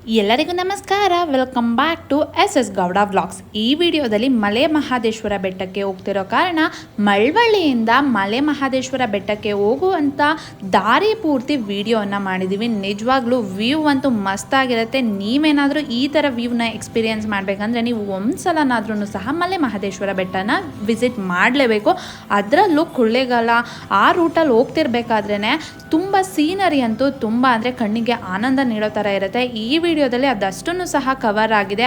ಎಲ್ಲರಿಗೂ ನಮಸ್ಕಾರ. Welcome back to S Gowda vlogs. ಈ ವಿಡಿಯೋದಲ್ಲಿ ಮಲೆ ಮಹಾದೇಶ್ವರ ಬೆಟ್ಟಕ್ಕೆ ಹೋಗ್ತಿರೋ ಕಾರಣ ಮಳವಳ್ಳಿಯಿಂದ ಮಲೆ ಮಹಾದೇಶ್ವರ ಬೆಟ್ಟಕ್ಕೆ ಹೋಗುವಂಥ ದಾರಿ ಪೂರ್ತಿ ವಿಡಿಯೋವನ್ನು ಮಾಡಿದ್ದೀವಿ. ನಿಜವಾಗ್ಲೂ ವ್ಯೂ ಅಂತೂ ಮಸ್ತಾಗಿರುತ್ತೆ. ನೀವೇನಾದರೂ ಈ ಥರ ವ್ಯೂನ ಎಕ್ಸ್ಪೀರಿಯೆನ್ಸ್ ಮಾಡಬೇಕಂದ್ರೆ ನೀವು ಒಂದ್ಸಲನಾದ್ರೂ ಸಹ ಮಲೆ ಮಹಾದೇಶ್ವರ ಬೆಟ್ಟನ ವಿಸಿಟ್ ಮಾಡಲೇಬೇಕು. ಅದರಲ್ಲೂ ಕೊಳ್ಳೇಗಾಲ ಆ ರೂಟಲ್ಲಿ ಹೋಗ್ತಿರ್ಬೇಕಾದ್ರೇ ತುಂಬ ಸೀನರಿ ಅಂತೂ ತುಂಬ ಅಂದರೆ ಕಣ್ಣಿಗೆ ಆನಂದ ನೀಡೋ ಥರ ಇರುತ್ತೆ. ಈ ವಿಡಿಯೋದಲ್ಲಿ ಅದಷ್ಟನ್ನು ಸಹ ಕವರ್ ಆಗಿದೆ.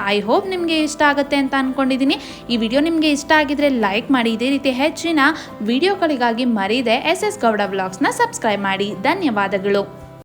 ಐ ಹೋಪ್ ನಿಮಗೆ ಇಷ್ಟ ಆಗುತ್ತೆ ಅಂತ ಅಂದ್ಕೊಂಡಿದ್ದೀನಿ. ಈ ವಿಡಿಯೋ ನಿಮಗೆ ಇಷ್ಟ ಆಗಿದ್ರೆ ಲೈಕ್ ಮಾಡಿ. ಇದೇ ರೀತಿ ಹೆಚ್ಚಿನ ವಿಡಿಯೋಗಳಿಗಾಗಿ ಮರೀದೆ ಎಸ್ ಗೌಡ ವ್ಲಾಗ್ಸ್ನ ಸಬ್ಸ್ಕ್ರೈಬ್ ಮಾಡಿ. ಧನ್ಯವಾದಗಳು.